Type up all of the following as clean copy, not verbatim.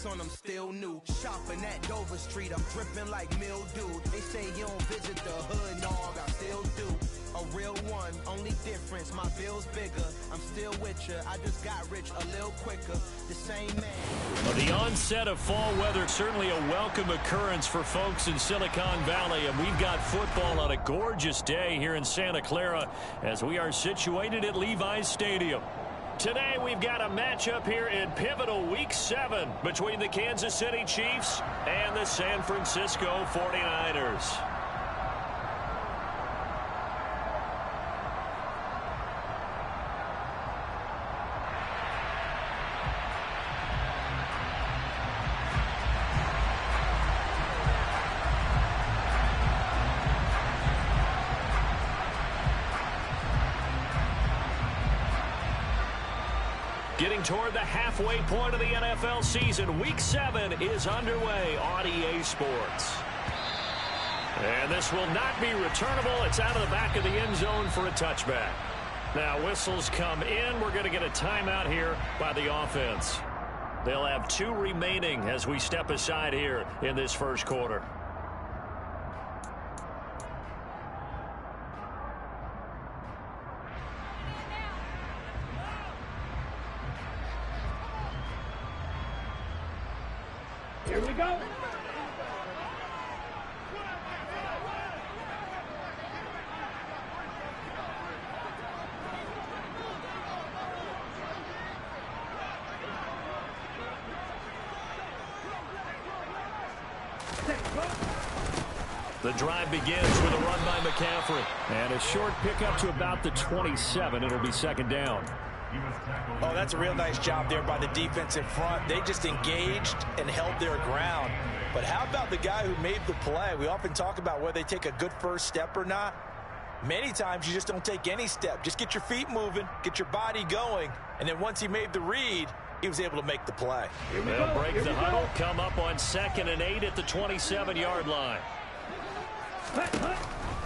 Kicks on them still new. Shopping at Dover Street, I'm dripping like mildew. They say you don't visit the hood, dog, I still do. A real one, only difference, my bill's bigger. I'm still with ya, I just got rich a little quicker. The same man. Well, the onset of fall weather, certainly a welcome occurrence for folks in Silicon Valley. And we've got football on a gorgeous day here in Santa Clara as we are situated at Levi's Stadium. Today we've got a matchup here in pivotal Week 7 between the Kansas City Chiefs and the San Francisco 49ers. Getting toward the halfway point of the NFL season, Week 7 is underway on EA Sports. And this will not be returnable. It's out of the back of the end zone for a touchback. Now, whistles come in. We're going to get a timeout here by the offense. They'll have 2 remaining as we step aside here in this first quarter. Here we go. The drive begins with a run by McCaffrey. And a short pickup to about the 27. It'll be second down. Oh, that's a real nice job there by the defense in front. They just engaged and held their ground. But how about the guy who made the play? We often talk about whether they take a good first step or not. Many times you just don't take any step. Just get your feet moving, get your body going, and then once he made the read, he was able to make the play. They'll break the huddle, come up on 2nd and 8 at the 27-yard line.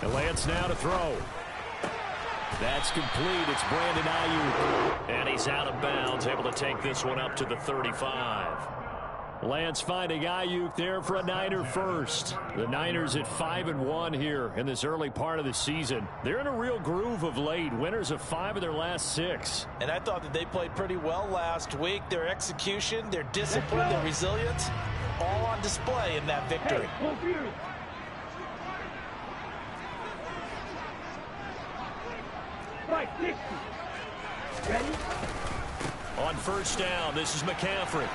And Lance now to throw. That's complete. It's Brandon Ayuk. And he's out of bounds, able to take this one up to the 35. Lance finding Ayuk there for a Niner first. The Niners at 5-1 here in this early part of the season. They're in a real groove of late. Winners of 5 of their last 6. And I thought that they played pretty well last week. Their execution, their discipline, their resilience, all on display in that victory. Ready? On first down, this is McCaffrey.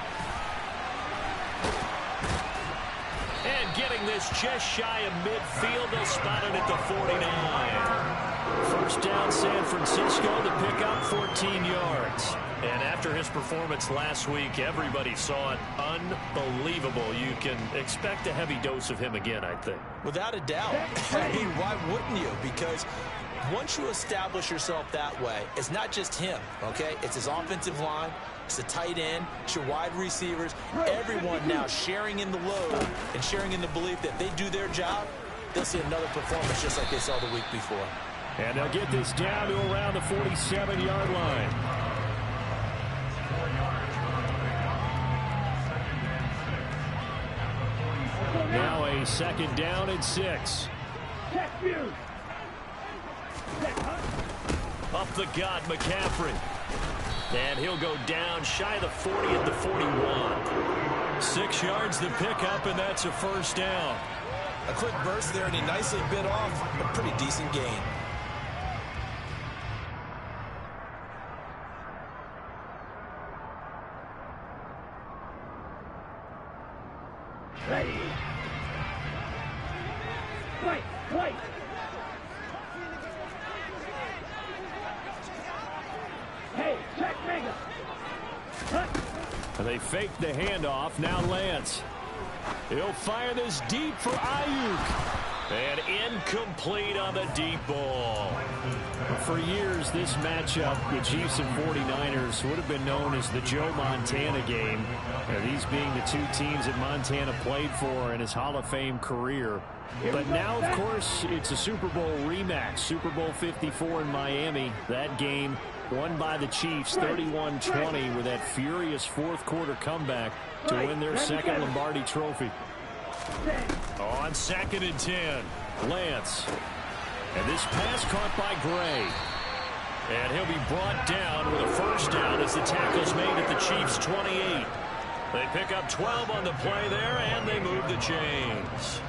And getting this just shy of midfield, they'll spot it at the 49. First down, San Francisco, the pickup, 14 yards. And after his performance last week, everybody saw it. Unbelievable. You can expect a heavy dose of him again, I think. Without a doubt. I mean, why wouldn't you? Because once you establish yourself that way, it's not just him, okay? It's his offensive line, it's the tight end, it's your wide receivers, everyone now sharing in the load and sharing in the belief that they do their job, they'll see another performance just like they saw the week before. And they'll get this down to around the 47-yard line. Now a 2nd down and 6. Up the gut, McCaffrey. And he'll go down shy of the 40 at the 41. 6 yards the pickup, and that's a first down. A quick burst there, and he nicely bit off a pretty decent gain. Ready. Wait. Hey, check Mega. And they fake the handoff. Now Lance. He'll fire this deep for Ayuk. And incomplete on the deep ball. For years, this matchup, the Chiefs and 49ers, would have been known as the Joe Montana game. These being the 2 teams that Montana played for in his Hall of Fame career. But now, of course, it's a Super Bowl rematch. Super Bowl 54 in Miami. That game won by the Chiefs 31-20 with that furious fourth quarter comeback to win their second Lombardi trophy. On 2nd and 10, Lance. And this pass caught by Gray. And he'll be brought down with a first down as the tackle's made at the Chiefs' 28. They pick up 12 on the play there, and they move the chains.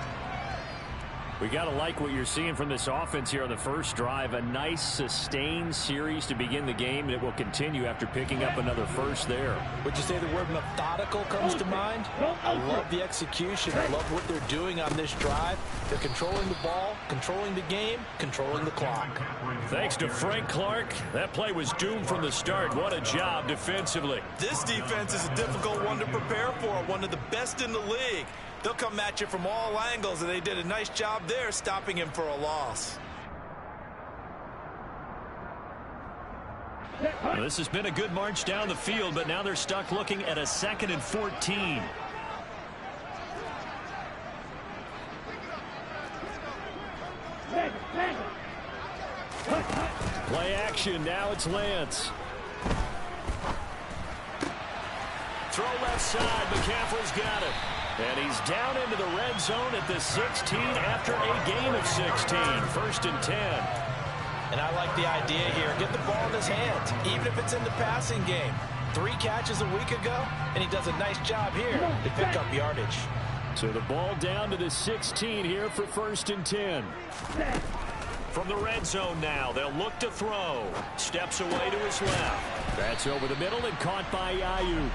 We got to like what you're seeing from this offense here on the first drive. A nice, sustained series to begin the game, and it will continue after picking up another first there. Would you say the word methodical comes to mind? I love the execution. I love what they're doing on this drive. They're controlling the ball, controlling the game, controlling the clock. Thanks to Frank Clark, that play was doomed from the start. What a job defensively. This defense is a difficult one to prepare for, one of the best in the league. They'll come at you from all angles, and they did a nice job there stopping him for a loss. Well, this has been a good march down the field, but now they're stuck looking at a 2nd and 14. Play action. Now it's Lance. Throw left side. McCaffrey's got it. And he's down into the red zone at the 16 after a gain of 16. 1st and 10. And I like the idea here. Get the ball in his hands, even if it's in the passing game. 3 catches a week ago, and he does a nice job here to pick up yardage. So the ball down to the 16 here for 1st and 10. From the red zone now, they'll look to throw. Steps away to his left. That's over the middle and caught by Ayuk.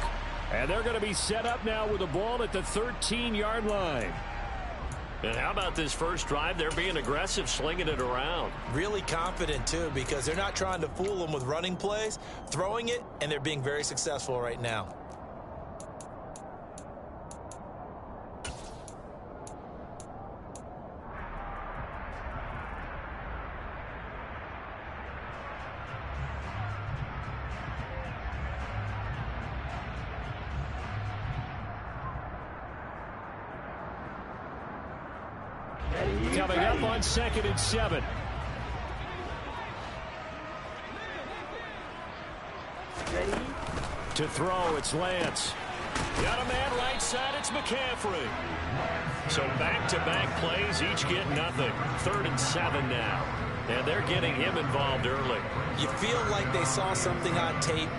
And they're going to be set up now with the ball at the 13-yard line. And how about this first drive? They're being aggressive, slinging it around. Really confident, too, because they're not trying to fool them with running plays, throwing it, and they're being very successful right now. Coming up on 2nd and 7. To throw, it's Lance. Got a man right side, it's McCaffrey. So back-to-back plays, each get nothing. 3rd and 7 now. And they're getting him involved early. You feel like they saw something on tape,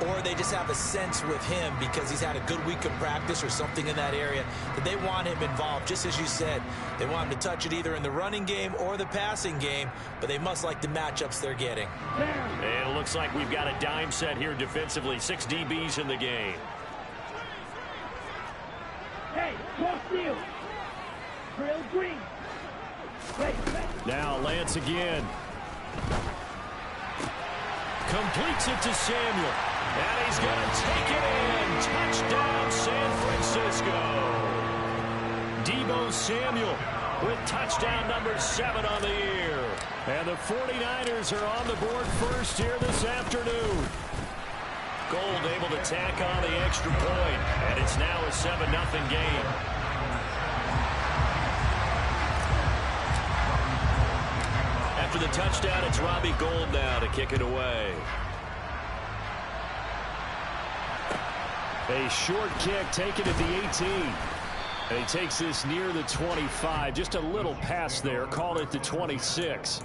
or they just have a sense with him because he's had a good week of practice or something in that area that they want him involved. Just as you said, they want him to touch it either in the running game or the passing game, but they must like the matchups they're getting. And it looks like we've got a dime set here defensively. 6 DBs in the game. Hey, cross field. Drill green. Now Lance again. Completes it to Samuel. And he's going to take it in. Touchdown, San Francisco. Deebo Samuel with touchdown number 7 on the year. And the 49ers are on the board first here this afternoon. Gold able to tack on the extra point. And it's now a 7-0 game. After the touchdown, it's Robbie Gould now to kick it away. A short kick taken at the 18. And he takes this near the 25. Just a little pass there. Called it the 26.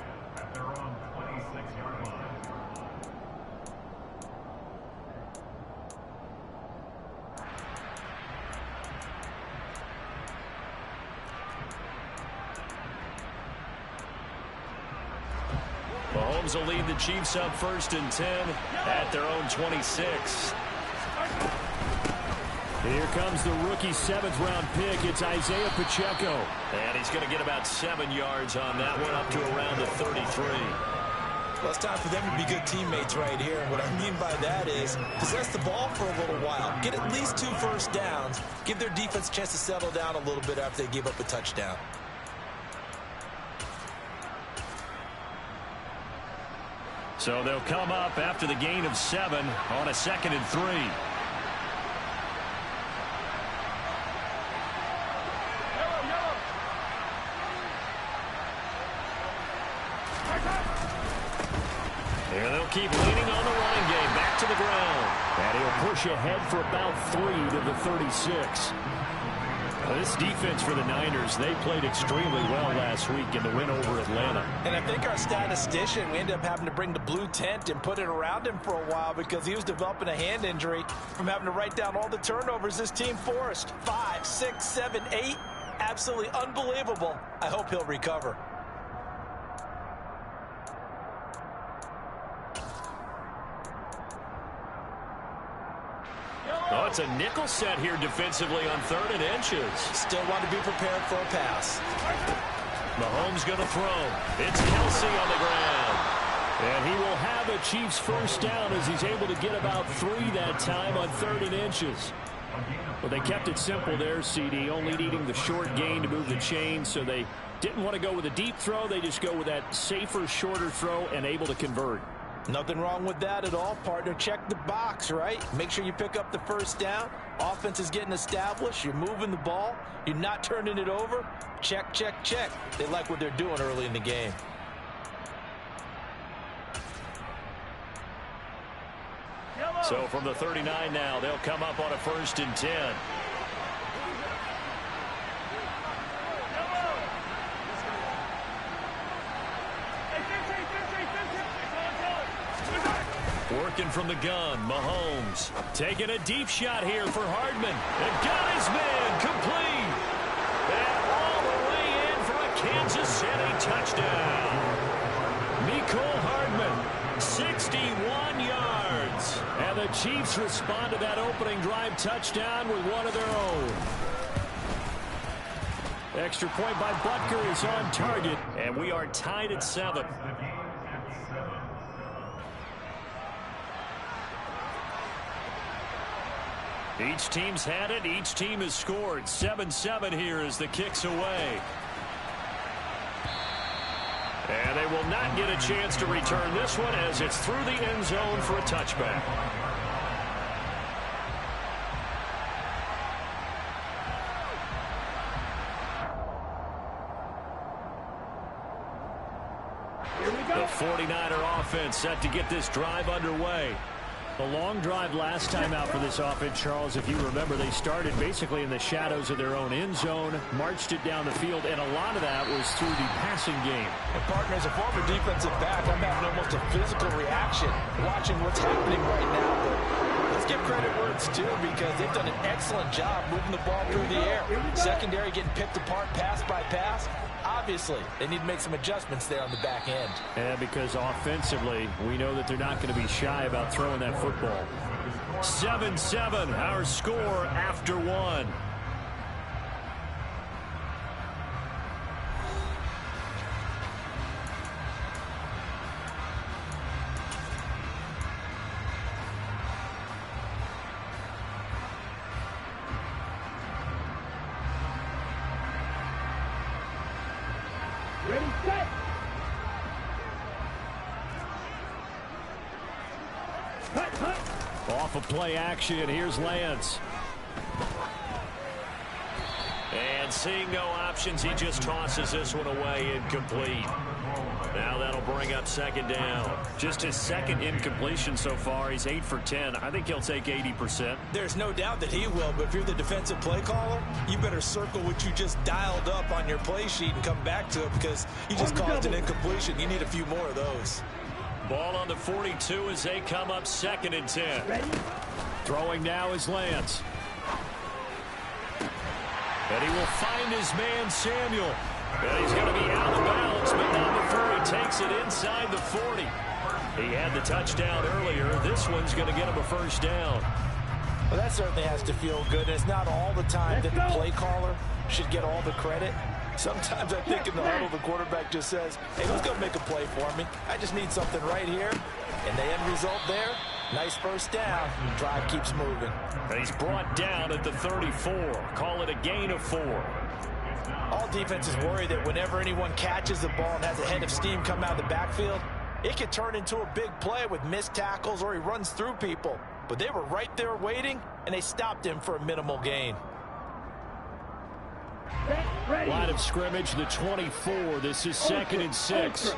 Mahomes will lead the Chiefs up 1st and 10 at their own 26. Here comes the rookie 7th-round pick. It's Isaiah Pacheco. And he's going to get about 7 yards on that one, up to around the 33. Well, it's time for them to be good teammates right here. And what I mean by that is possess the ball for a little while. Get at least 2 first downs. Give their defense a chance to settle down a little bit after they give up a touchdown. So they'll come up after the gain of 7 on a 2nd and 3. Here they'll keep leaning on the running game. Back to the ground. And he'll push ahead for about 3 to the 36. This defense for the Niners, they played extremely well last week in the win over Atlanta. And I think our statistician, we ended up having to bring the blue tent and put it around him for a while because he was developing a hand injury from having to write down all the turnovers this team forced. 5, 6, 7, 8. Absolutely unbelievable. I hope he'll recover. Oh, it's a nickel set here defensively on 3rd and inches. Still want to be prepared for a pass. Mahomes going to throw. It's Kelsey on the ground. And he will have a Chiefs first down as he's able to get about 3 that time on 3rd and inches. Well, they kept it simple there, CD, only needing the short gain to move the chain, so they didn't want to go with a deep throw. They just go with that safer, shorter throw and able to convert. Nothing wrong with that at all, partner. Check the box, right? Make sure you pick up the first down. Offense is getting established. You're moving the ball. You're not turning it over. Check, check, check. They like what they're doing early in the game. So from the 39 now, they'll come up on a 1st and 10. Working from the gun, Mahomes taking a deep shot here for Hardman. And got his man complete. And all the way in for a Kansas City touchdown. Mecole Hardman, 61 yards. And the Chiefs respond to that opening drive touchdown with one of their own. Extra point by Butker is on target. And we are tied at 7. Each team's had it. Each team has scored. 7-7 here as the kick's away. And they will not get a chance to return this one as it's through the end zone for a touchback. The 49er offense set to get this drive underway. The long drive last time out for this offense, Charles, if you remember, they started basically in the shadows of their own end zone, marched it down the field, and a lot of that was through the passing game. And partner, as a former defensive back, I'm having almost a physical reaction watching what's happening right now. But let's give credit where it's due because they've done an excellent job moving the ball through the air. Secondary getting picked apart pass by pass. Obviously, they need to make some adjustments there on the back end. And because offensively, we know that they're not going to be shy about throwing that football. 7-7, our score after 1. Ready, set. Cut. Off of play action, here's Lance. And seeing no options, he just tosses this one away, incomplete. Now that'll bring up 2nd down. Just his 2nd incompletion so far. He's 8 for 10. I think he'll take 80%. There's no doubt that he will, but if you're the defensive play caller, you better circle what you just dialed up on your play sheet and come back to it because you just caused an incompletion. You need a few more of those. Ball on the 42 as they come up 2nd and 10. Ready. Throwing now is Lance. And he will find his man, Samuel. And he's going to be out of bounds, but not before he takes it inside the 40. He had the touchdown earlier. This one's going to get him a first down. Well, that certainly has to feel good. It's not all the time that the play caller should get all the credit. Sometimes I think in the huddle, the quarterback just says, hey, who's going to make a play for me? I just need something right here. And the end result there, nice first down. Drive keeps moving. And he's brought down at the 34. Call it a gain of 4. All defenses worry that whenever anyone catches the ball and has a head of steam come out of the backfield, it could turn into a big play with missed tackles or he runs through people. But they were right there waiting, and they stopped him for a minimal gain. Ready. Line of scrimmage, the 24. This is 2nd and 6.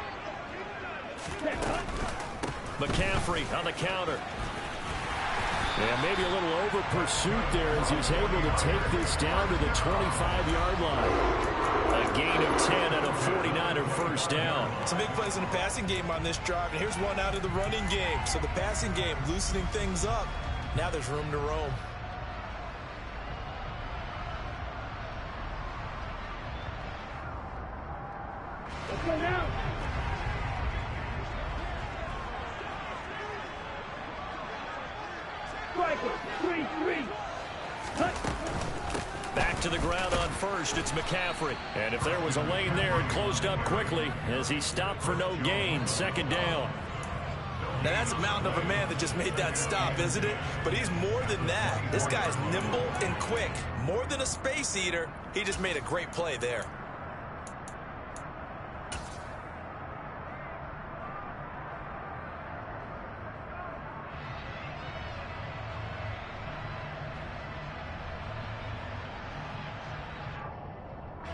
McCaffrey on the counter. And maybe a little over pursuit there as he's able to take this down to the 25-yard line. A gain of 10 and a 49er first down. Some big plays in the passing game on this drive, and here's one out of the running game. So the passing game loosening things up. Now there's room to roam. Let's go now. Striker, 3-3. Back to the ground on first. It's McCaffrey. And if there was a lane there, it closed up quickly as he stopped for no gain. Second down. Now that's a mountain of a man that just made that stop, isn't it? But he's more than that. This guy's nimble and quick. More than a space eater. He just made a great play there.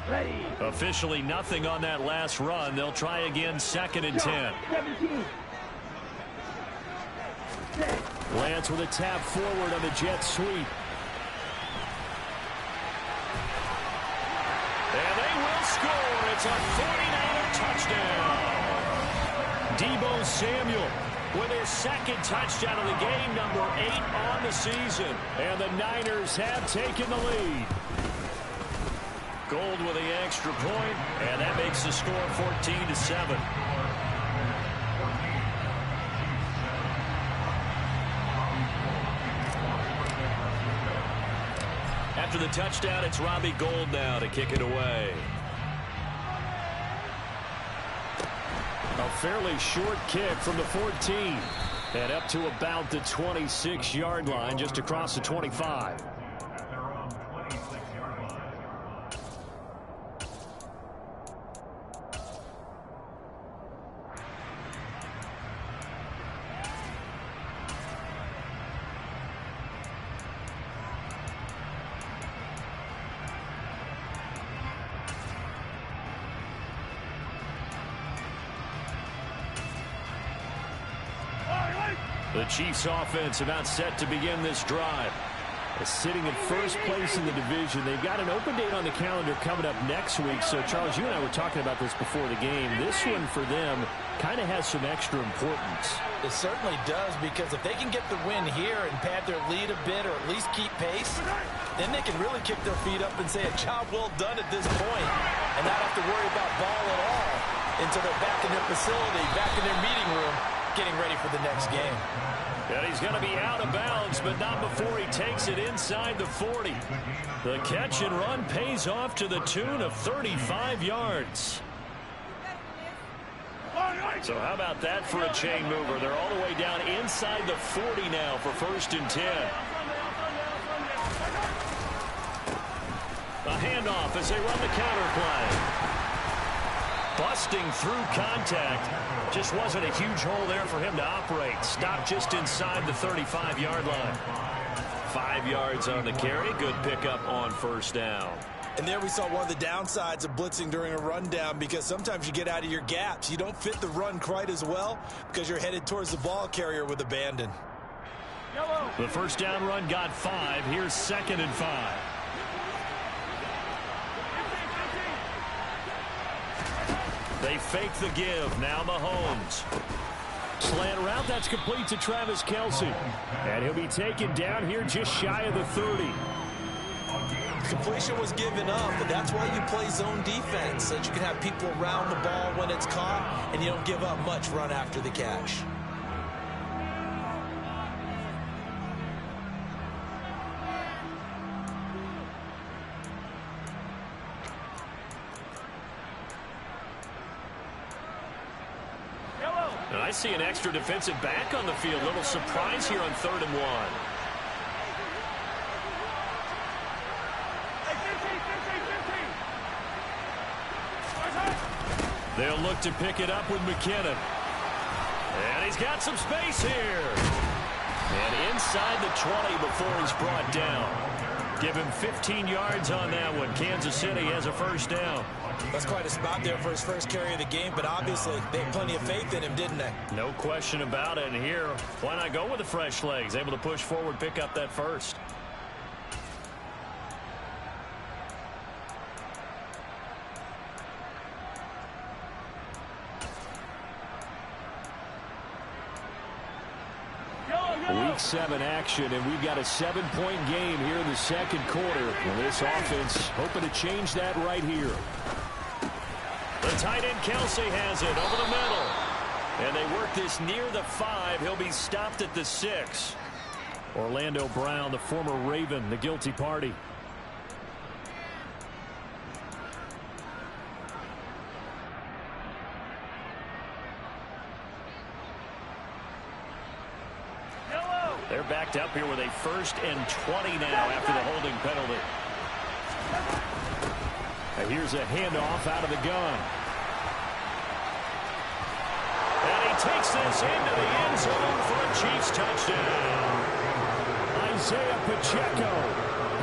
Ready. Officially nothing on that last run. They'll try again, 2nd and 10. 17. Lance with a tap forward on the jet sweep. And they will score. It's a 49er touchdown. Deebo Samuel with his second touchdown of the game, number 8 on the season. And the Niners have taken the lead. Gold with the extra point, and that makes the score 14-7. After the touchdown, it's Robbie Gould now to kick it away. A fairly short kick from the 14. And up to about the 26-yard line, just across the 25. The Chiefs offense about set to begin this drive. Sitting in first place in the division. They've got an open date on the calendar coming up next week. So, Charles, you and I were talking about this before the game. This one for them kind of has some extra importance. It certainly does, because if they can get the win here and pad their lead a bit or at least keep pace, then they can really kick their feet up and say a job well done at this point and not have to worry about ball at all until they're back in their facility, back in their meeting room, getting ready for the next game. And he's going to be out of bounds, but not before he takes it inside the 40. The catch and run pays off to the tune of 35 yards. So how about that for a chain mover? They're all the way down inside the 40 now for 1st and 10. A handoff as they run the counter play. Busting through contact. Just wasn't a huge hole there for him to operate. Stopped just inside the 35-yard line. 5 yards on the carry. Good pickup on 1st down. And there we saw one of the downsides of blitzing during a rundown, because sometimes you get out of your gaps. You don't fit the run quite as well because you're headed towards the ball carrier with abandon. The 1st down run got 5. Here's 2nd and 5. They fake the give. Now Mahomes. Slant route, that's complete to Travis Kelce. And he'll be taken down here just shy of the 30. Completion was given up, but that's why you play zone defense, so that you can have people around the ball when it's caught, and you don't give up much run after the catch. And I see an extra defensive back on the field. Little surprise here on 3rd and 1. They'll look to pick it up with McKinnon. And he's got some space here. And inside the 20 before he's brought down. Give him 15 yards on that one. Kansas City has a first down. That's quite a spot there for his first carry of the game, but obviously they had plenty of faith in him, didn't they? No question about it. And here, why not go with the fresh legs? Able to push forward, pick up that first. Week 7 action, and we've got a 7-point game here in the second quarter. And this offense hoping to change that right here. The tight end Kelsey has it over the middle. And they work this near the 5. He'll be stopped at the 6. Orlando Brown, the former Raven, the guilty party. They're backed up here with a 1st and 20 now after the holding penalty. And here's a handoff out of the gun. And he takes this into the end zone for a Chiefs touchdown. Isaiah Pacheco,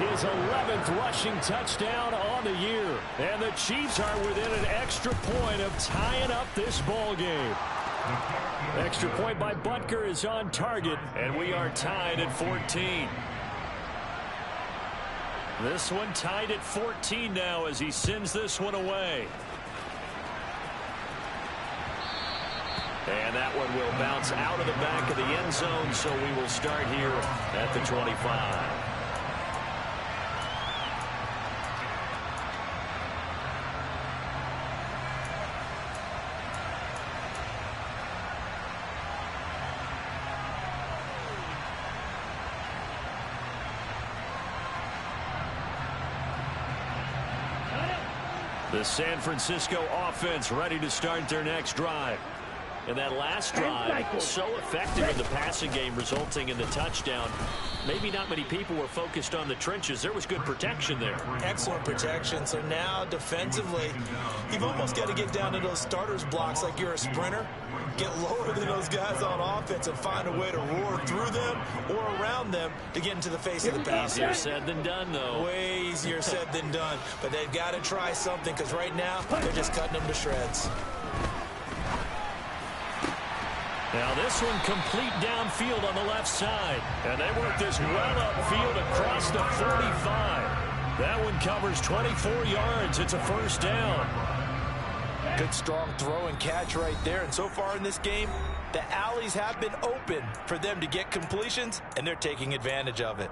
his 11th rushing touchdown on the year. And the Chiefs are within an extra point of tying up this ball game. Extra point by Butker is on target. And we are tied at 14. This one tied at 14 now as he sends this one away. And that one will bounce out of the back of the end zone, so we will start here at the 25. The San Francisco offense ready to start their next drive. And that last drive, so effective in the passing game, resulting in the touchdown. Maybe not many people were focused on the trenches. There was good protection there. Excellent protection. So now defensively, you've almost got to get down to those starters blocks like you're a sprinter. Get lower than those guys on offense and find a way to roar through them or around them to get into the face of the passer. Easier said than done, though. Way easier said than done. But they've got to try something because right now they're just cutting them to shreds. Now this one complete downfield on the left side. And they work this well upfield across the 45. That one covers 24 yards. It's a first down. Good strong throw and catch right there. And so far in this game, the alleys have been open for them to get completions, and they're taking advantage of it.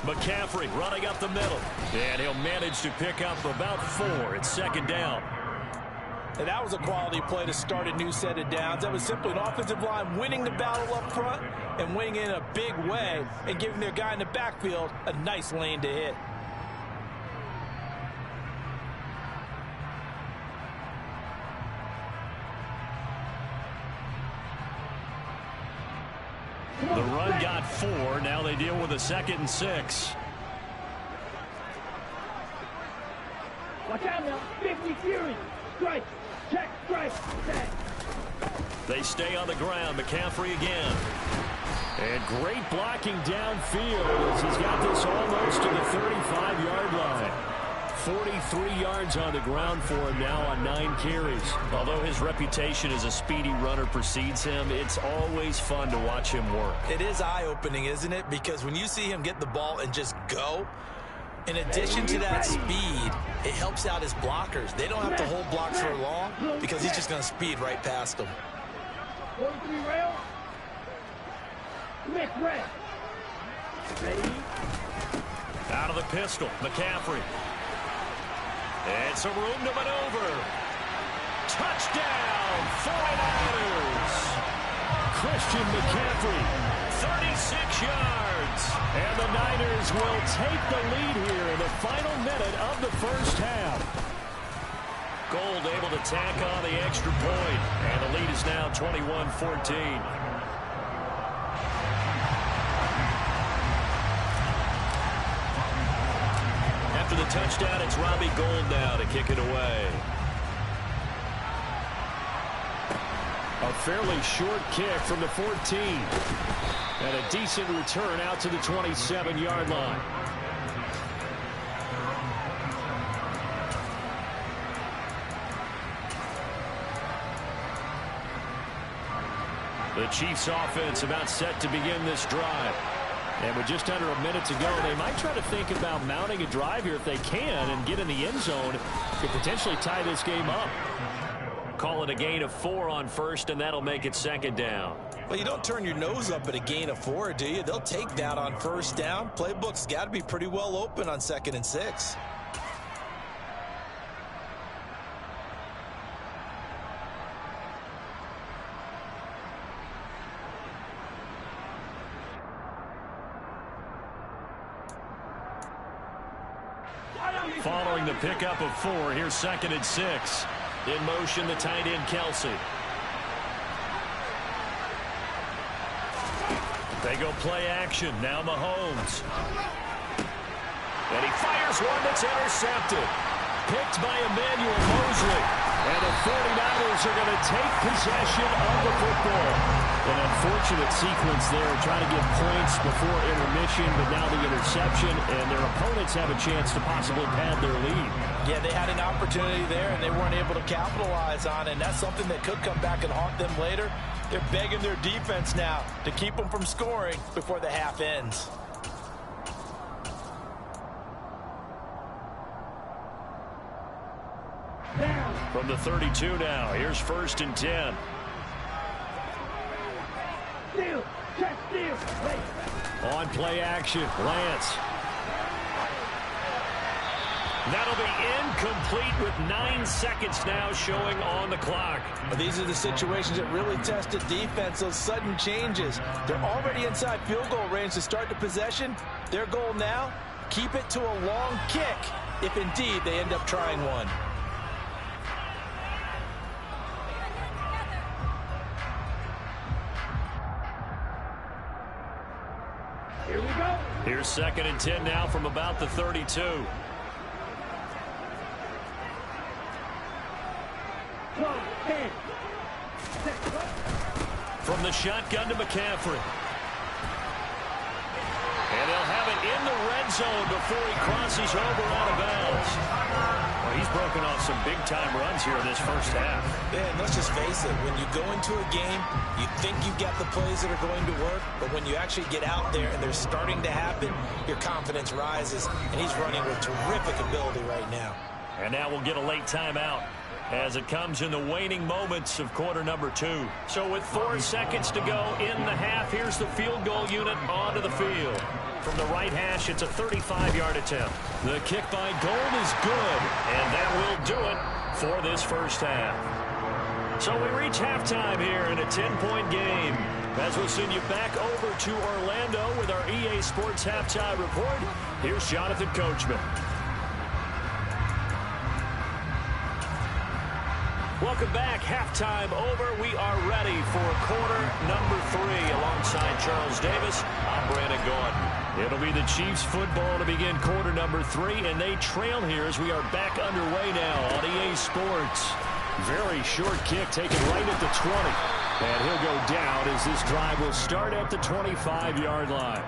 McCaffrey running up the middle. And he'll manage to pick up about 4. It's second down. And that was a quality play to start a new set of downs. That was simply an offensive line winning the battle up front and winning in a big way and giving their guy in the backfield a nice lane to hit. The run got 4. Now they deal with a 2nd and 6. Watch out now. 50 Fury. Strike. Check. Strike. Check. They stay on the ground. McCaffrey again. And great blocking downfield as he's got this almost to the 35-yard line. 43 yards on the ground for him now on 9 carries. Although his reputation as a speedy runner precedes him, it's always fun to watch him work. It is eye-opening, isn't it? Because when you see him get the ball and just go, in addition to that speed, it helps out his blockers. They don't have to hold blocks for long because he's just going to speed right past them. 43 rail. Mix red. Ready? Out of the pistol, McCaffrey. And some room to maneuver. Touchdown, 49ers. Christian McCaffrey. 36 yards. And the Niners will take the lead here in the final minute of the first half. Gold able to tack on the extra point, and the lead is now 21-14. After the touchdown, it's Robbie Gold now to kick it away. A fairly short kick from the 14. And a decent return out to the 27-yard line. The Chiefs offense about set to begin this drive. And with just under a minute to go, they might try to think about mounting a drive here if they can and get in the end zone to potentially tie this game up. Call it a gain of 4 on first, and that'll make it second down. Well, you don't turn your nose up at a gain of 4, do you? They'll take that on first down. Playbook's got to be pretty well open on 2nd and 6. Following the pickup of 4, here's 2nd and 6. In motion, the tight end, Kelsey. They go play action. Now Mahomes. And he fires one that's intercepted. Picked by Emmanuel Mosley. And the 49ers are going to take possession of the football. An unfortunate sequence there, trying to get points before intermission, but now the interception, and their opponents have a chance to possibly pad their lead. Yeah, they had an opportunity there, and they weren't able to capitalize on it, and that's something that could come back and haunt them later. They're begging their defense now to keep them from scoring before the half ends. From the 32 now, here's 1st and 10. Steal, check, steal. On play action, Lance. That'll be incomplete with 9 seconds now showing on the clock. These are the situations that really test a defense, those sudden changes. They're already inside field goal range to start the possession. Their goal now, keep it to a long kick, if indeed they end up trying one. Here we go. Here's 2nd and 10 now from about the 32. From the shotgun to McCaffrey. And they'll have it in the red zone before he crosses over out of bounds. Well, he's broken off some big-time runs here in this first half. Yeah, and let's just face it. When you go into a game, you think you've got the plays that are going to work, but when you actually get out there and they're starting to happen, your confidence rises, and he's running with terrific ability right now. And now we'll get a late timeout as it comes in the waning moments of quarter number 2. So with 4 seconds to go in the half, here's the field goal unit onto the field. From the right hash, it's a 35-yard attempt. The kick by Gold is good, and that will do it for this first half. So we reach halftime here in a 10-point game. As we'll send you back over to Orlando with our EA Sports Halftime Report, here's Jonathan Coachman. Welcome back. Halftime over. We are ready for quarter number 3 alongside Charles Davis. I'm Brandon Gordon. It'll be the Chiefs football to begin quarter number 3, and they trail here as we are back underway now on EA Sports. Very short kick taken right at the 20. And he'll go down as this drive will start at the 25-yard line.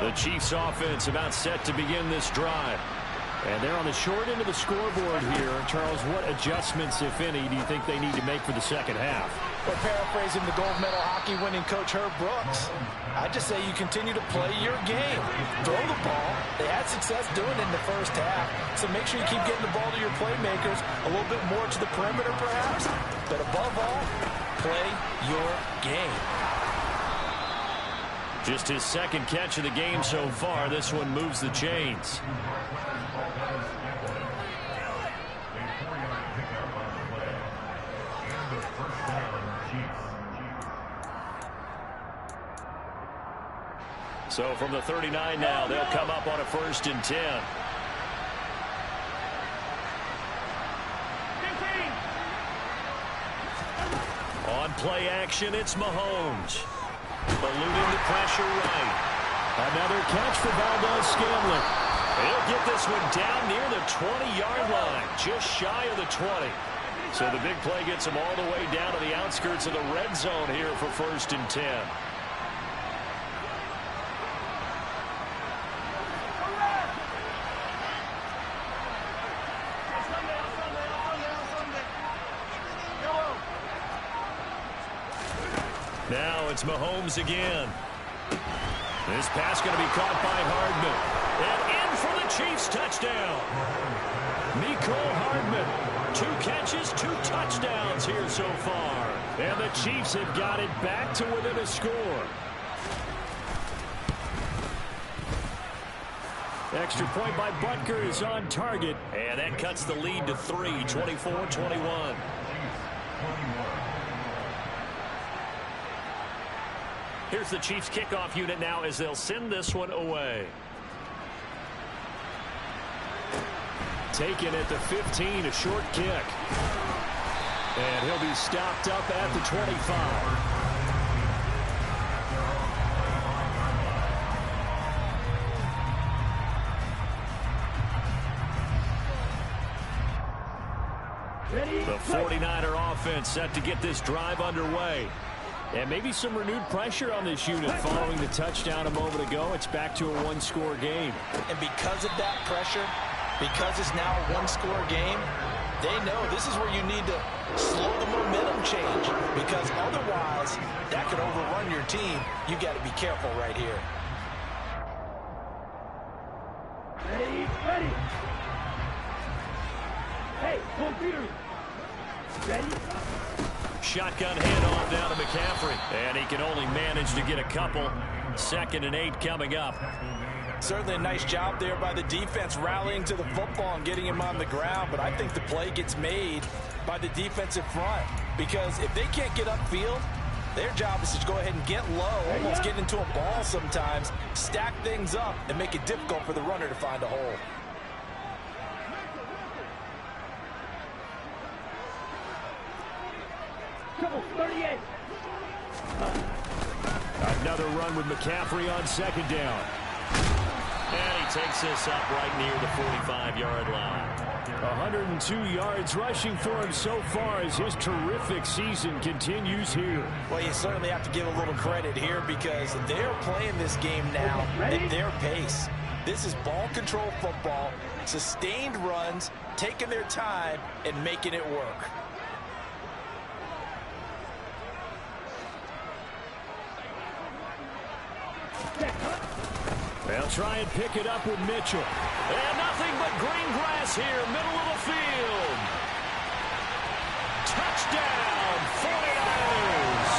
The Chiefs offense about set to begin this drive. And they're on the short end of the scoreboard here. Charles, what adjustments, if any, do you think they need to make for the second half? Well, paraphrasing the gold medal hockey winning coach Herb Brooks, I just say you continue to play your game. Throw the ball. They had success doing it in the first half. So make sure you keep getting the ball to your playmakers, a little bit more to the perimeter perhaps. But above all, play your game. Just his second catch of the game so far. This one moves the chains. So from the 39 now, they'll come up on a 1st and 10. On play action, it's Mahomes. Eluding the pressure right. Another catch for Valdez-Scantling. He'll get this one down near the 20-yard line, just shy of the 20. So the big play gets him all the way down to the outskirts of the red zone here for 1st and 10. Now it's Mahomes again. This pass going to be caught by Hardman. And in for the Chiefs touchdown. Mecole Hardman. 2 catches, 2 touchdowns here so far. And the Chiefs have got it back to within a score. Extra point by Butker is on target. And that cuts the lead to 3, 24-21. Here's the Chiefs kickoff unit now as they'll send this one away. Taken at the 15, a short kick. And he'll be stopped up at the 25. The 49er offense set to get this drive underway. And maybe some renewed pressure on this unit following the touchdown a moment ago. It's back to a 1-score game. And because of that pressure, because it's now a 1-score game, they know this is where you need to slow the momentum change, because otherwise that could overrun your team. You got to be careful right here. Ready. Hey, computer. Ready. Shotgun handoff down to McCaffrey. And he can only manage to get a couple. 2nd and 8 coming up. Certainly a nice job there by the defense rallying to the football and getting him on the ground. But I think the play gets made by the defensive front, because if they can't get upfield, their job is to go ahead and get low, almost get into a ball sometimes, stack things up, and make it difficult for the runner to find a hole. Trouble 38. Another run with McCaffrey on 2nd down. And he takes this up right near the 45-yard line. 102 yards rushing for him so far as his terrific season continues here. Well, you certainly have to give a little credit here, because they're playing this game now at their pace. This is ball control football, sustained runs, taking their time, and making it work. They'll try and pick it up with Mitchell. And nothing but green grass here, middle of the field. Touchdown, 49ers.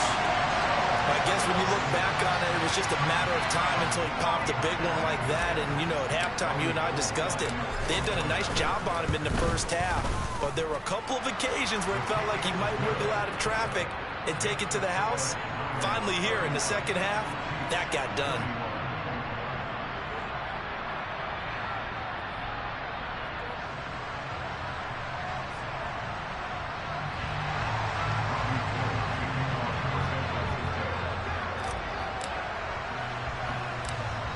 I guess when you look back on it, it was just a matter of time until he popped a big one like that. And, you know, at halftime, you and I discussed it. They'd done a nice job on him in the first half. But there were a couple of occasions where it felt like he might wiggle out of traffic and take it to the house. Finally here in the second half, that got done.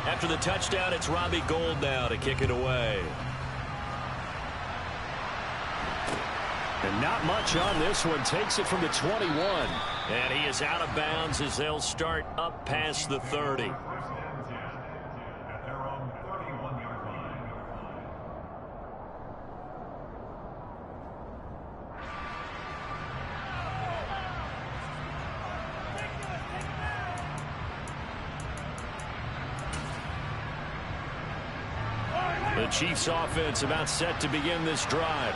After the touchdown, it's Robbie Gould now to kick it away. And not much on this one. Takes it from the 21. And he is out of bounds as they'll start up past the 30. The Chiefs offense about set to begin this drive.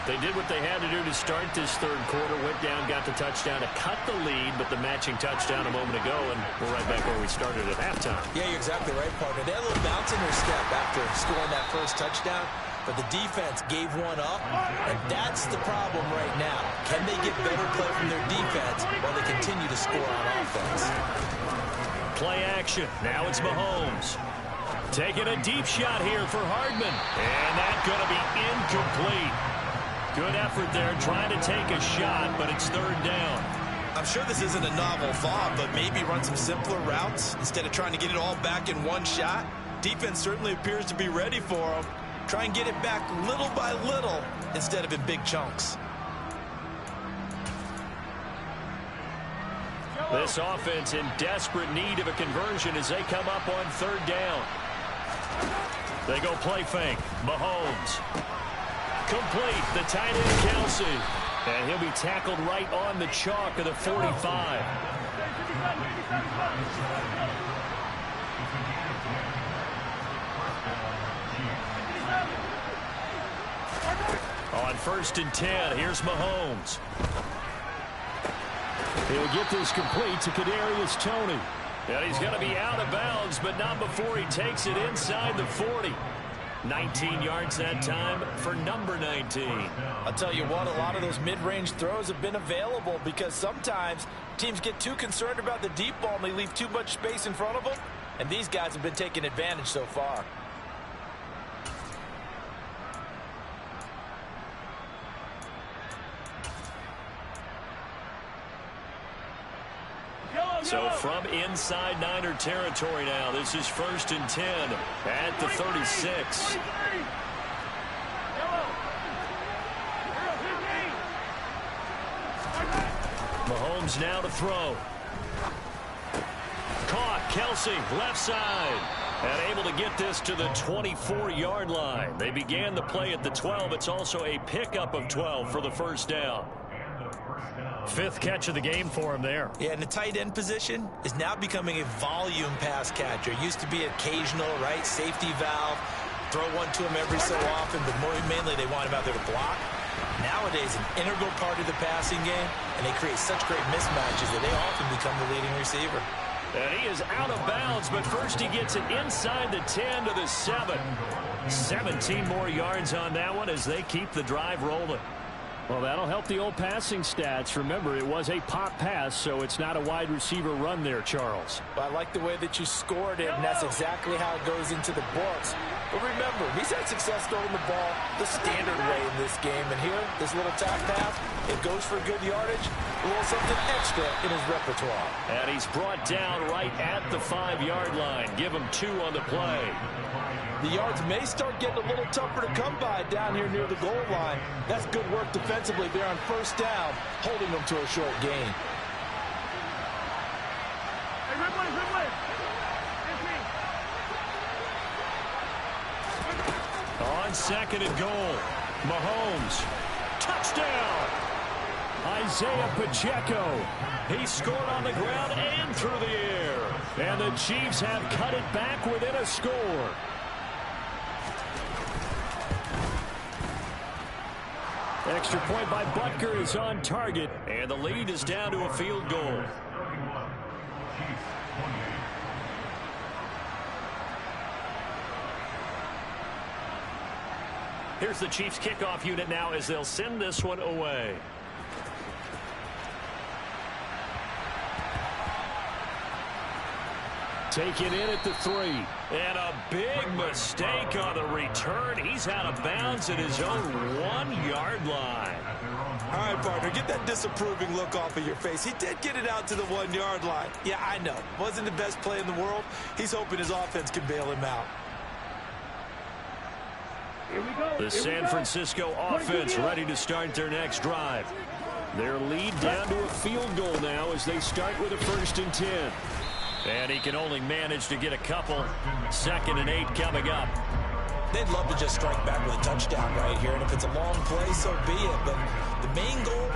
They did what they had to do to start this third quarter. Went down, got the touchdown to cut the lead, but the matching touchdown a moment ago, and we're right back where we started at halftime. Yeah, you're exactly right, partner. They had a little bounce in their step after scoring that first touchdown, but the defense gave one up, and that's the problem right now. Can they get better play from their defense while they continue to score on offense? play action. Now it's Mahomes. Taking a deep shot here for Hardman. And that's going to be incomplete. Good effort there trying to take a shot, but it's third down. I'm sure this isn't a novel thought, but maybe run some simpler routes instead of trying to get it all back in one shot. Defense certainly appears to be ready for him. Try and get it back little by little instead of in big chunks. This offense in desperate need of a conversion as they come up on third down. They go play fake. Mahomes. Complete. The tight end, Kelsey. And he'll be tackled right on the chalk of the 45. On 1st and 10, here's Mahomes. He'll get this complete to Kadarius Toney. And he's going to be out of bounds, but not before he takes it inside the 40. 19 yards that time for number 19. I'll tell you what, a lot of those mid-range throws have been available because sometimes teams get too concerned about the deep ball and they leave too much space in front of them. And these guys have been taking advantage so far. So from inside Niner territory now, this is 1st and 10 at the 36. Mahomes now to throw. Caught. Kelsey, left side. And able to get this to the 24-yard line. They began the play at the 12. It's also a pickup of 12 for the first down. 5th catch of the game for him there. Yeah, and the tight end position is now becoming a volume pass catcher. Used to be occasional, right? Safety valve. Throw one to him every so often, but more mainly they want him out there to block. Nowadays, an integral part of the passing game, and they create such great mismatches that they often become the leading receiver. And he is out of bounds, but first he gets it inside the 10 to the 7. 17 more yards on that one as they keep the drive rolling. Well, that'll help the old passing stats. Remember, it was a pop pass, so it's not a wide receiver run there, Charles. Well, I like the way that you scored it, and that's exactly how it goes into the books. But remember, he's had success throwing the ball the standard way in this game. And here, this little tap pass, it goes for good yardage, a little something extra in his repertoire. And he's brought down right at the 5-yard line. Give him 2 on the play. The yards may start getting a little tougher to come by down here near the goal line. That's good work defensively there on 1st down, holding them to a short gain. On 2nd and goal, Mahomes. Touchdown! Isaiah Pacheco. He scored on the ground and through the air. And the Chiefs have cut it back within a score. Extra point by Butker is on target. And the lead is down to a field goal. Here's the Chiefs kickoff unit now as they'll send this one away. Taken in at the 3. And a big mistake on the return. He's out of bounds at his own 1-yard line. All right, partner, get that disapproving look off of your face. He did get it out to the 1-yard line. Yeah, I know. Wasn't the best play in the world. He's hoping his offense can bail him out. The San Francisco offense ready to start their next drive. Their lead down to a field goal now as they start with a 1st and 10. And he can only manage to get a couple. 2nd and 8 coming up. They'd love to just strike back with a touchdown right here. And if it's a long play, so be it. But the main goal,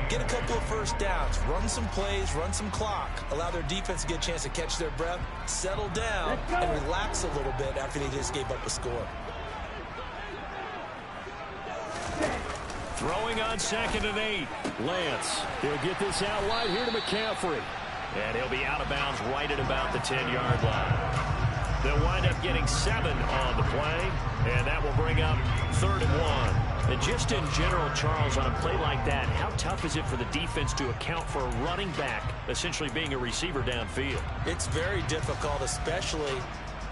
get a couple of 1st downs. Run some plays, run some clock. Allow their defense to get a chance to catch their breath, settle down, and relax a little bit after they just gave up a score. Throwing on 2nd and 8. Lance, he'll get this out wide here to McCaffrey. And he'll be out of bounds right at about the 10-yard line. They'll wind up getting 7 on the play, and that will bring up 3rd and 1. And just in general, Charles, on a play like that, how tough is it for the defense to account for a running back essentially being a receiver downfield? It's very difficult, especially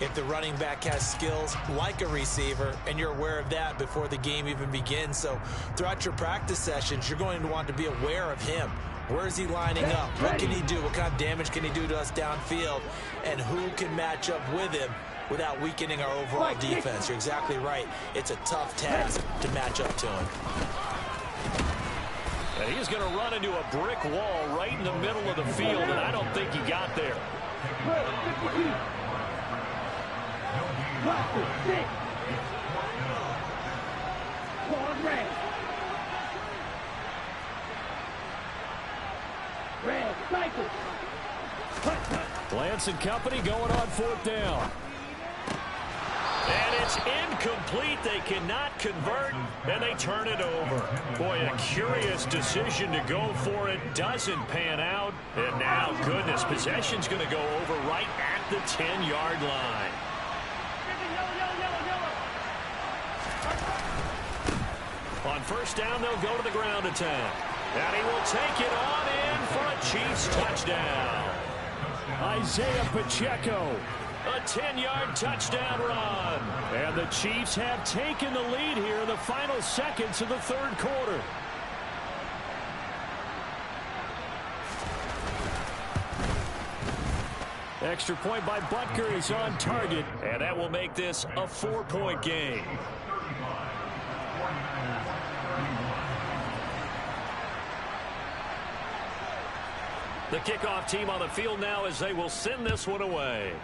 if the running back has skills like a receiver, and you're aware of that before the game even begins. So throughout your practice sessions, you're going to want to be aware of him. Where is he lining up? What can he do? What kind of damage can he do to us downfield? And who can match up with him without weakening our overall defense? You're exactly right. It's a tough task to match up to him. And he's going to run into a brick wall right in the middle of the field, and I don't think he got there. Lance and company going on 4th down. And it's incomplete. They cannot convert, and they turn it over. Boy, a curious decision to go for it. Doesn't pan out. And now, goodness, possession's going to go over right at the 10-yard line. On 1st down, they'll go to the ground attack. And he will take it on in for a Chiefs touchdown. Isaiah Pacheco. A 10-yard touchdown run. And the Chiefs have taken the lead here in the final seconds of the 3rd quarter. Extra point by Butker is on target. And that will make this a 4-point game. The kickoff team on the field now as they will send this one away.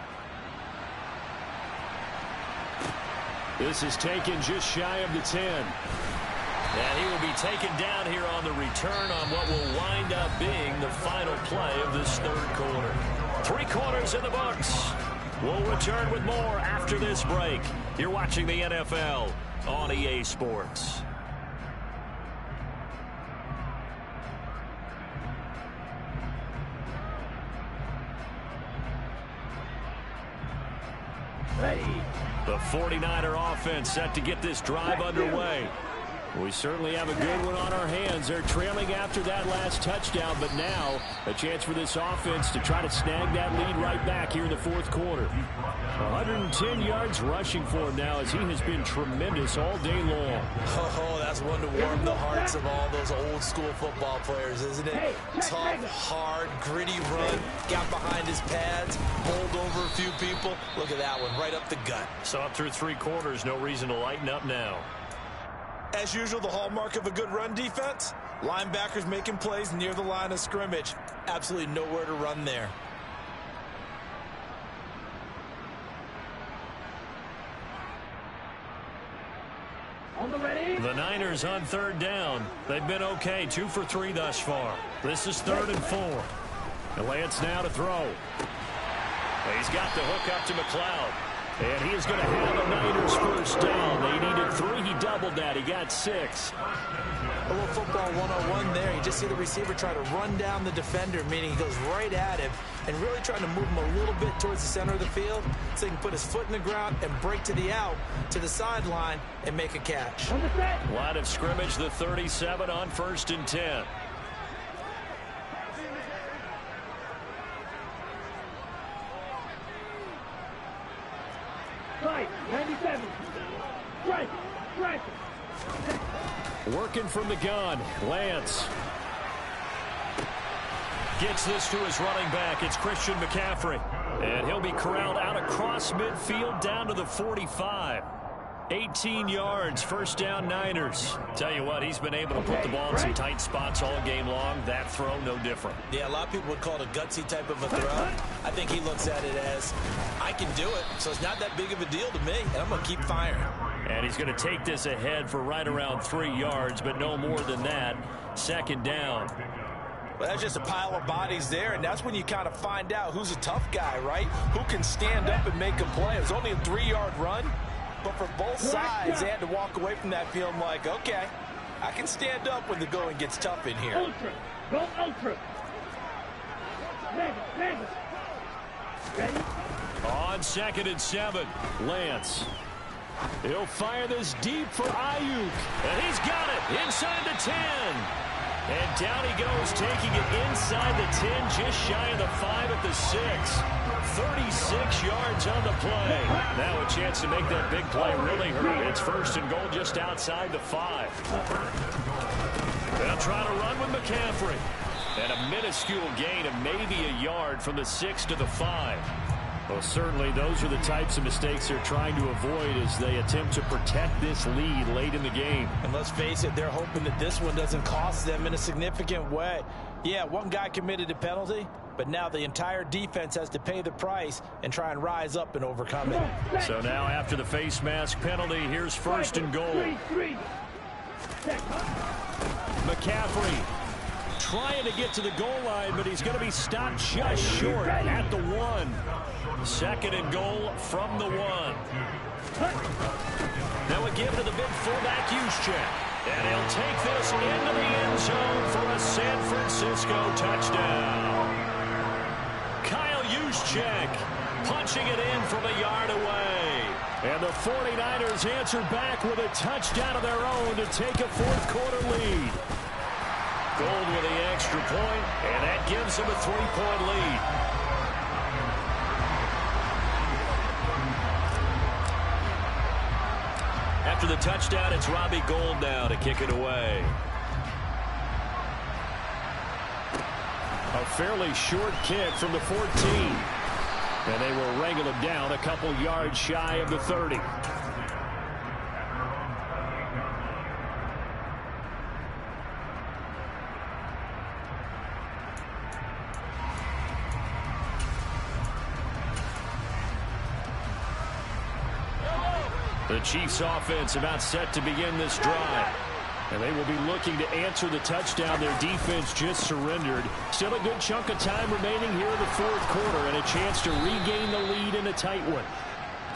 This is taken just shy of the 10. And he will be taken down here on the return on what will wind up being the final play of this 3rd quarter. 3 quarters in the books. We'll return with more after this break. You're watching the NFL on EA Sports. Ready. The 49er offense set to get this drive underway. We certainly have a good one on our hands. They're trailing after that last touchdown, but now a chance for this offense to try to snag that lead right back here in the 4th quarter. 110 yards rushing for him now as he has been tremendous all day long. Oh, that's one to warm the hearts of all those old school football players, isn't it? Tough, hard, gritty run. Got behind his pads, bowled over a few people. Look at that one, right up the gut. So up through 3 quarters, no reason to lighten up now. As usual, the hallmark of a good run defense, linebackers making plays near the line of scrimmage. Absolutely nowhere to run there. On the ready. The Niners on 3rd down. They've been okay, 2 for 3 thus far. This is 3rd and 4. And Lance now to throw. He's got the hook up to McLeod. And he is going to have a Niners 1st down. They needed 3. He doubled that. He got 6. A little football 101 there. You just see the receiver try to run down the defender, meaning he goes right at him and really trying to move him a little bit towards the center of the field so he can put his foot in the ground and break to the out, to the sideline, and make a catch. Line of scrimmage, the 37 on 1st and 10. Right, 97. Strike, strike. Working from the gun, Lance. Gets this to his running back. It's Christian McCaffrey. And he'll be corralled out across midfield down to the 45. 18 yards, 1st down Niners. Tell you what, he's been able to put the ball in some tight spots all game long. That throw, no different. Yeah, a lot of people would call it a gutsy type of a throw. I think he looks at it as, I can do it, so it's not that big of a deal to me, and I'm going to keep firing. And he's going to take this ahead for right around 3 yards, but no more than that. 2nd down. Well, that's just a pile of bodies there, and that's when you kind of find out who's a tough guy, right? Who can stand up and make a play. It was only a 3-yard run. But for both sides, they had to walk away from that feeling like, okay, I can stand up when the going gets tough in here. Ultra. Go ultra. Ready. On 2nd and 7, Lance. He'll fire this deep for Ayuk. And he's got it inside the 10. And down he goes, taking it inside the 10, just shy of the 5 at the 6. 36 yards on the play. Now a chance to make that big play really hurt. It's first and goal just outside the 5. They'll try to run with McCaffrey. And a minuscule gain of maybe a yard from the 6 to the 5. Well, certainly those are the types of mistakes they're trying to avoid as they attempt to protect this lead late in the game. And let's face it, they're hoping that this one doesn't cost them in a significant way. Yeah, one guy committed a penalty, but now the entire defense has to pay the price and try and rise up and overcome it. So now after the face mask penalty, here's first and goal. McCaffrey trying to get to the goal line, but he's going to be stopped just short at the 1. Second and goal from the 1. Now a give to the big fullback Juszczyk. And he'll take this into the end zone for a San Francisco touchdown. Kyle Juszczyk punching it in from a yard away. And the 49ers answer back with a touchdown of their own to take a fourth-quarter lead. Gold with the extra point, and that gives them a 3-point lead. After the touchdown, it's Robbie Gould now to kick it away. A fairly short kick from the 14. And they will wrangle him down a couple yards shy of the 30. The Chiefs offense about set to begin this drive. And they will be looking to answer the touchdown their defense just surrendered. Still a good chunk of time remaining here in the fourth quarter and a chance to regain the lead in a tight one.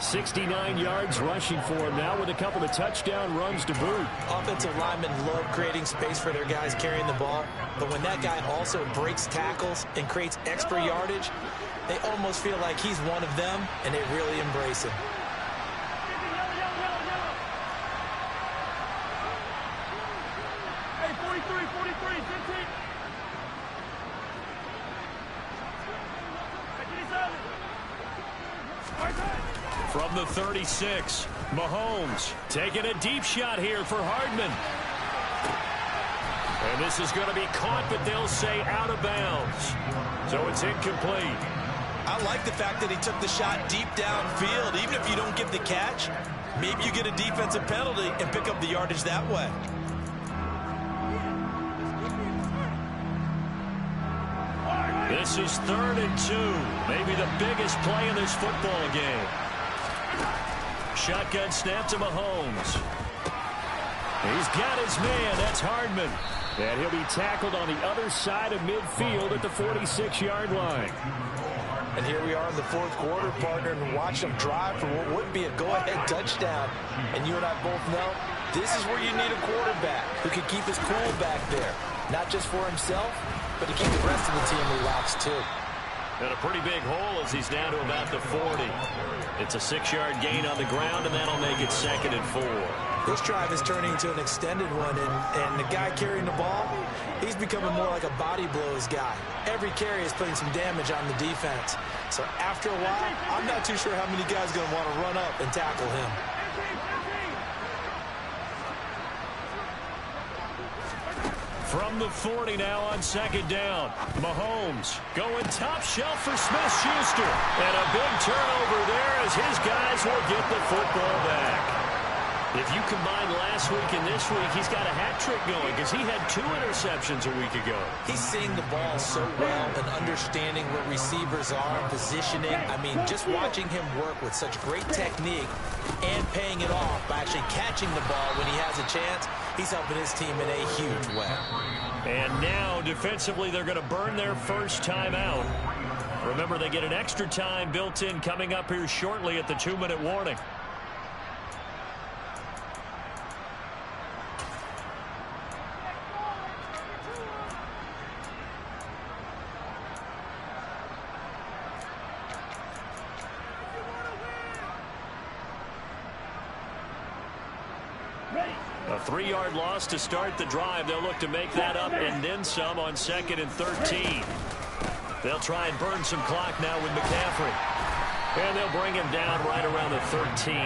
69 yards rushing for him now with a couple of touchdown runs to boot. Offensive linemen love creating space for their guys carrying the ball. But when that guy also breaks tackles and creates extra yardage, they almost feel like he's one of them, and they really embrace him. From the 36, Mahomes taking a deep shot here for Hardman. And this is going to be caught, but they'll say out of bounds. So it's incomplete. I like the fact that he took the shot deep downfield. Even if you don't get the catch, maybe you get a defensive penalty and pick up the yardage that way. This is 3rd and 2. Maybe the biggest play in this football game. Shotgun snap to Mahomes. He's got his man. That's Hardman. And he'll be tackled on the other side of midfield at the 46-yard line. And here we are in the fourth quarter, partner, and watch them drive for what would be a go-ahead touchdown. And you and I both know this is where you need a quarterback who can keep his cool back there. Not just for himself, but to keep the rest of the team relaxed too. And a pretty big hole as he's down to about the 40. It's a 6-yard gain on the ground, and that'll make it 2nd and 4. This drive is turning into an extended one, and the guy carrying the ball, he's becoming more like a body blows guy. Every carry is putting some damage on the defense. So after a while, I'm not too sure how many guys are going to want to run up and tackle him. From the 40 now on 2nd down. Mahomes going top shelf for Smith-Schuster. And a big turnover there as his guys will get the football back. If you combine last week and this week, he's got a hat trick going because he had 2 interceptions a week ago. He's seeing the ball so well and understanding where receivers are, positioning. I mean, just watching him work with such great technique and paying it off by actually catching the ball when he has a chance, he's helping his team in a huge way. And now, defensively, they're going to burn their first time out. Remember, they get an extra time built in coming up here shortly at the 2-minute warning. A 3-yard loss to start the drive. They'll look to make that up and then some on 2nd and 13. They'll try and burn some clock now with McCaffrey. And they'll bring him down right around the 13.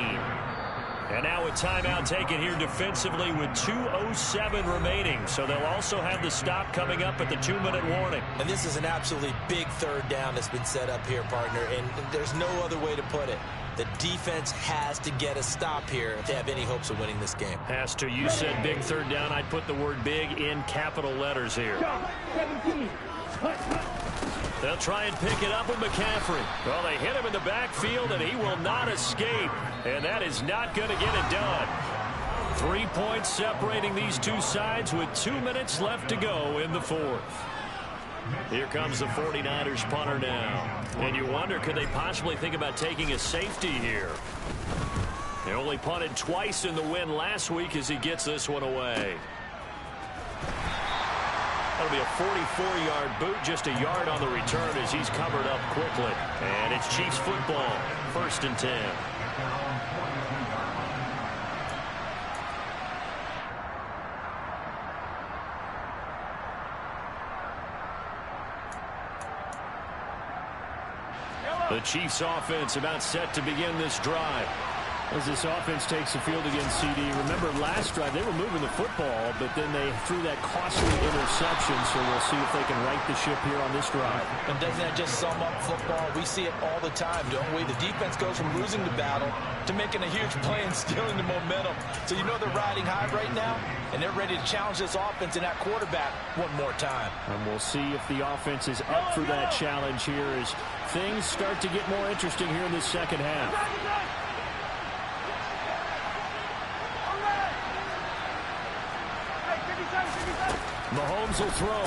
And now a timeout taken here defensively with 2:07 remaining. So they'll also have the stop coming up at the 2-minute warning. And this is an absolutely big third down that's been set up here, partner. And there's no other way to put it. The defense has to get a stop here if they have any hopes of winning this game. Has to. You said big third down. I'd put the word big in capital letters here. 17. They'll try and pick it up with McCaffrey. Well, they hit him in the backfield, and he will not escape. And that is not going to get it done. 3 points separating these two sides with 2 minutes left to go in the fourth. Here comes the 49ers punter now. And you wonder, could they possibly think about taking a safety here? They only punted twice in the win last week as he gets this one away. That'll be a 44-yard boot, just a yard on the return as he's covered up quickly. And it's Chiefs football, 1st and 10. The Chiefs offense about set to begin this drive. As this offense takes the field against CD, remember last drive they were moving the football, but then they threw that costly interception, so we'll see if they can right the ship here on this drive. And doesn't that just sum up football? We see it all the time, don't we? The defense goes from losing the battle to making a huge play and stealing the momentum. So you know they're riding high right now, and they're ready to challenge this offense and that quarterback one more time. And we'll see if the offense is up for that challenge here as things start to get more interesting here in this second half. Mahomes will throw.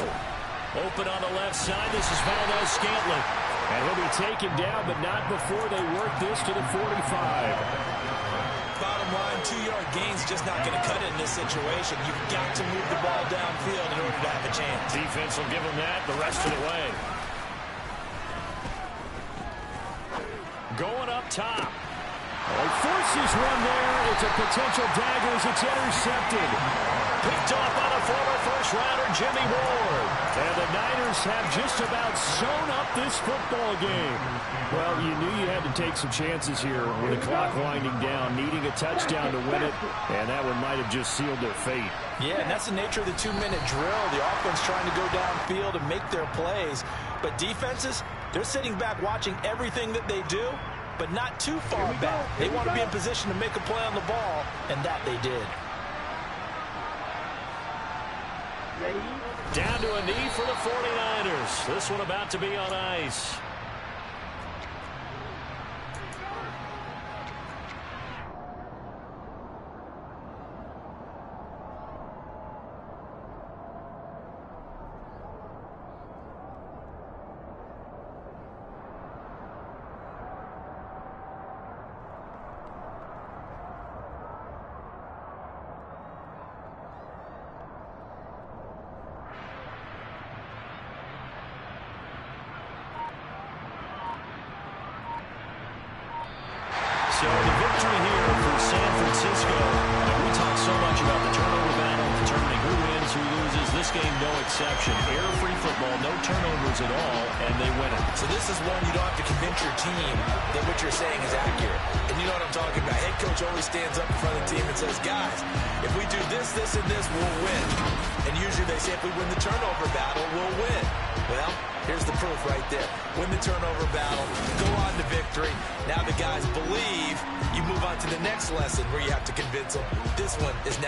Open on the left side. This is Valdez-Scantling. And he'll be taken down, but not before they work this to the 45. Bottom line, 2-yard gain's just not going to cut it in this situation. You've got to move the ball downfield in order to have a chance. Defense will give them that the rest of the way. Going up top. He forces one there. It's a potential dagger as it's intercepted. Picked off by the former first-rounder Jimmy Ward. And the Niners have just about sewn up this football game. Well, you knew you had to take some chances here with the clock winding down, needing a touchdown to win it, and that one might have just sealed their fate. Yeah, and that's the nature of the 2-minute drill. The offense trying to go downfield and make their plays. But defenses, they're sitting back watching everything that they do, but not too far back. They want to be in position to make a play on the ball, and that they did. Down to a knee for the 49ers. This one about to be on ice. So the victory here for San Francisco. We talk so much about the turnover battle, determining who wins, who loses. This game, no exception. Error-free football, no turnovers at all, and they win it. So this is one you don't have to convince your team that what you're saying is accurate. And you know what I'm talking about. Head coach always stands up in front of the team and says, guys, if we do this, this, and this, we'll win. And usually they say if we win the turnover battle, we'll win. Well, here's the proof right there. Win the turnover battle, go on to victory. Now the guys believe. You move on to the next lesson where you have to convince them. This one is now